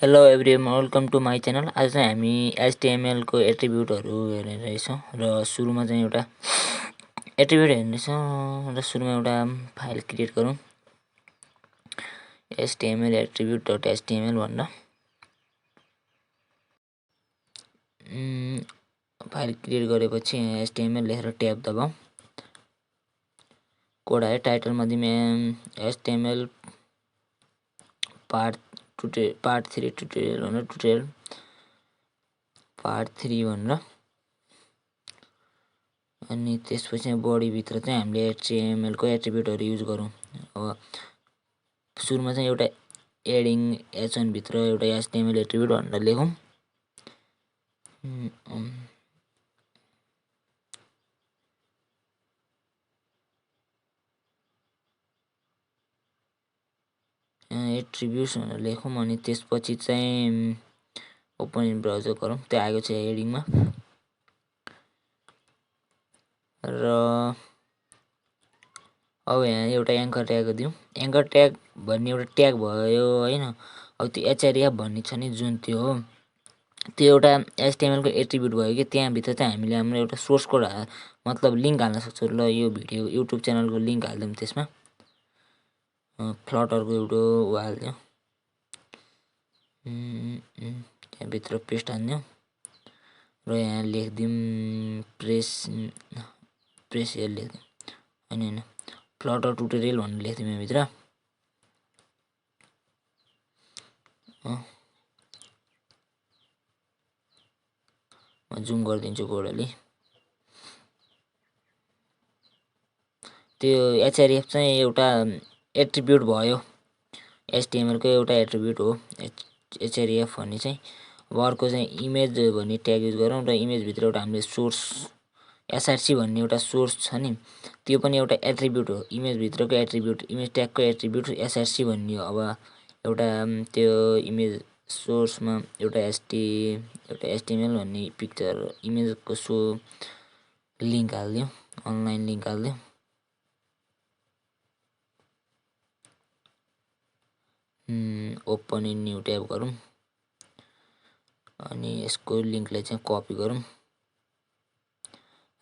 Hello everyone, welcome to my channel. आज चाहिँ हामी HTML को एट्रिब्युटहरू हेर्ने रहेछौँ र सुरुमा चाहिँ एउटा एट्रिब्युट हेर्ने रहेछौँ र सुरुमा एउटा फाइल क्रिएट गरौँ। HTML attribute.html भनेर फाइल क्रिएट गरेपछि HTML लेखेर ट्याब दबाउँ। कोड आयो। टाइटलमा दिउँ HTML पार्ट 3 ट्युटोरियल भनेर ट्युटोरियल पार्ट 3 भनेर अनि त्यसपछि बडी भित्र चाहिँ हामीले HTML को एट्रिब्युटहरू युज गरौँ। अब सुरुमा चाहिँ एउटा एडिङ h1 भित्र एउटा HTML एट्रिब्युट भनेर लेखौँ। एट्रिब्युट्स भनेर लेखौँ अनि त्यसपछि चाहिँ ओपन इन ब्राउजर गरौँ। त्यो आएको छ हेडिङमा र अब यहाँ एउटा एङ्कर ट्याग दिउँ। एङ्कर ट्याग भन्ने एउटा ट्याग भयो हैन। अब त्यो href भन्ने छ नि जुन त्यो हो, त्यो एउटा HTML को एट्रिब्युट भयो कि त्यहाँभित्र चाहिँ हामीले हाम्रो एउटा सोर्स कोड मतलब लिङ्क हाल्न सक्छौँ। ल यो भिडियो युट्युब च्यानलको लिङ्क हालिदिउँ। त्यसमा फ्लटरको एउटा हालिदिउँ, त्यहाँभित्र पेस्ट हालिदिउँ र यहाँ लेखिदिउँ प्रेस हेयर लेखिदिउँ। होइन फ्लटर ट्युटोरियल भनेर लेखिदिउँ यहाँभित्र। म जुम गरिदिन्छु कोड अलि। त्यो href चाहिँ एउटा एट्रिब्युट भयो, HTML को एउटा एट्रिब्युट हो href भन्ने चाहिँ। अब अर्को चाहिँ इमेज भन्ने ट्याग युज गरौँ र इमेजभित्र एउटा हामीले सोर्स src भन्ने एउटा सोर्स छ नि, त्यो पनि एउटा एट्रिब्युट हो। इमेजभित्रको एट्रिब्युट, इमेज ट्यागको एट्रिब्युट src भन्ने हो। अब एउटा त्यो इमेज सोर्समा एउटा HTML भन्ने पिक्चर इमेजको लिङ्क हालिदिउँ, अनलाइन लिङ्क हालिदिउँ। ओपन इन न्यू ट्याब गरौँ अनि यसको लिङ्कलाई चाहिँ कपी गरौँ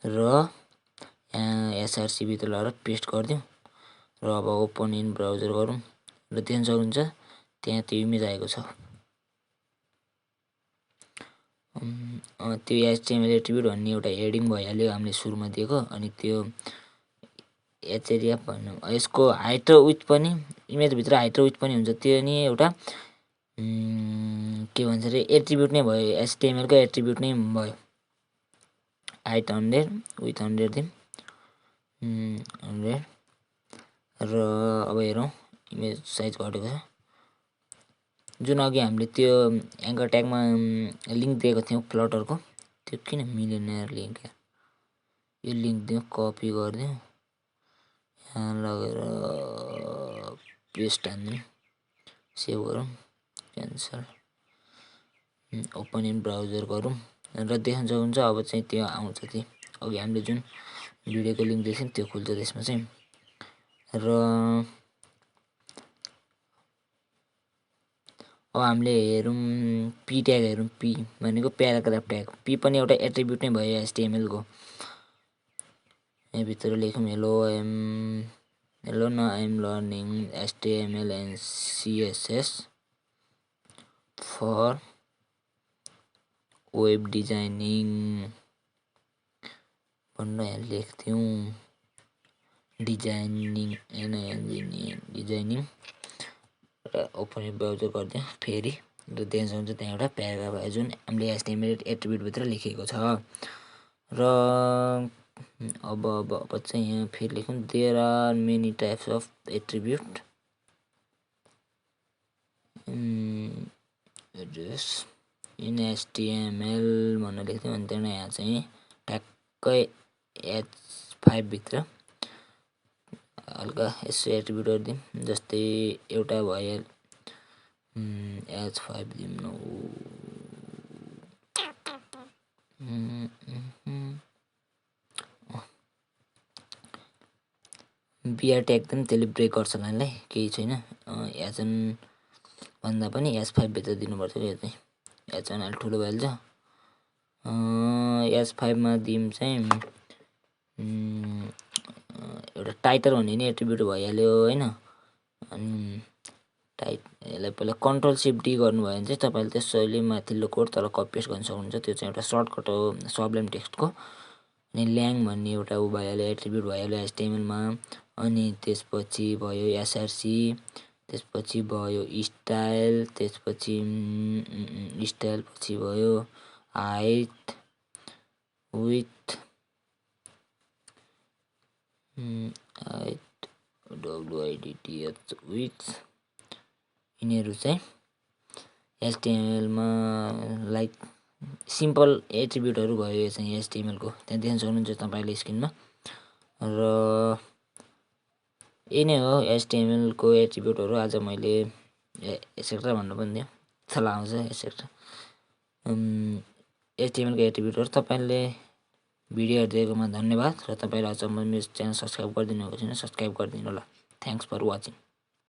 र यहाँ src भित्र लगाएर पेस्ट गरिदिउँ र अब ओपन इन ब्राउजर गरौँ र देख्न सक्नुहुन्छ त्यहाँ त्यो इमेज आएको छ। त्यो HTML एट्रिब्युट भन्ने एउटा हेडिङ भइहाल्यो हामीले सुरुमा दिएको। अनि त्यो href भन्नु, यसको हाइट र विड्थ पनि इमेजभित्र हाइट र विड्थ पनि हुन्छ। त्यो नि एउटा के भन्छ अरे एट्रिब्युट नै भयो, HTML को एट्रिब्युट नै भयो। हाइट 100 विड्थ 100 दिउँ 100 र अब हेरौँ इमेज साइज घटेको छ। जुन अघि हामीले त्यो एङ्कर ट्यागमा लिङ्क दिएको थियौँ फ्लटरको, त्यो किन मिलेन यार लिङ्क। यो लिङ्क दिउँ, कपी गरिदिउँ, यहाँ लगेर पेस्ट हान्दिउँ, सेभ गरौँ, क्यान्सल, ओपन इन ब्राउजर गरौँ र देख्न सक्नुहुन्छ अब चाहिँ त्यो आउँछ। त्यो अघि हामीले जुन भिडियोको लिङ्क दिएको थियौँ त्यो खुल्छ त्यसमा चाहिँ। र अब हामीले हेरौँ पी ट्याग हेरौँ। पी भनेको प्याराग्राफ ट्याग। पी पनि एउटा एट्रिब्युट नै भयो HTML को। यहाँभित्र लेखौँ हेलो न I am learning HTML and CSS for web designing भनेर यहाँ लेख्थ्यौँ। डिजाइनिङ र ओपन ब्राउजर गरिदिउँ फेरि र देख्न सक्नुहुन्छ त्यहाँ एउटा प्याराग्राफ आयो जुन हामीले HTML एट्रिब्युटभित्र लेखेको छ। र अब चाहिँ यहाँ फेरि लेखौँ there are many types of attribute in HTML भनेर लेख्थ्यौँ। अनि त्यहाँबाट यहाँ चाहिँ ठ्याक्कै H5 भित्र हल्का यसो एट्रिब्युट गरिदिउँ। जस्तै एउटा भयो H5 दिउँ न, बिआर ट्याग दिउँ, त्यसले ब्रेक गर्छ लाइनलाई, केही छैन। भन्दा पनि S5 भित्र दिनुपर्छ यो चाहिँ यो चाहिँ अलि ठुलो भइहाल्छ। S5 मा दिम चाहिँ एउटा टाइटर भन्ने नि एट्रिब्युट भइहाल्यो हैन। अनि यसलाई पहिला कन्ट्रोल सिफ्ट डी गर्नुभयो भने चाहिँ तपाईले त्यसैले माथिल्लो कोड तल कपी पेस्ट गर्न सक्नुहुन्छ। त्यो चाहिँ एउटा सर्टकट हो सबलाइन टेक्स्टको। अनि ल्याङ भन्ने एउटा उ भइहाल्यो एट्रिब्युट भइहाल्यो HTML मा। अनि त्यसपछि भयो src, त्यसपछि भयो स्टाइल, त्यसपछि स्टाइल पछि भयो height, width, height width width यिनीहरू चाहिँ HTML मा लाइक सिम्पल एट्रिब्युटहरु भयो। यो चाहिँ HTML को त्यहाँ देख्न सक्नुहुन्छ तपाईले स्क्रिनमा। र यही नै हो HTML को एट्रिब्युटहरु। आज मैले एसेक्ट्रा भन्नु पनि दियो चला आउँछ एसेक्ट्रा HTML को एट्रिब्युटहरु। तपाईले भिडियो हेर्दिएकोमा धन्यवाद। र तपाईले अझ मेरो च्यानल सब्स्क्राइब गरिदिनु भएको छैन सब्स्क्राइब गरिदिनु होला। Thanks for watching.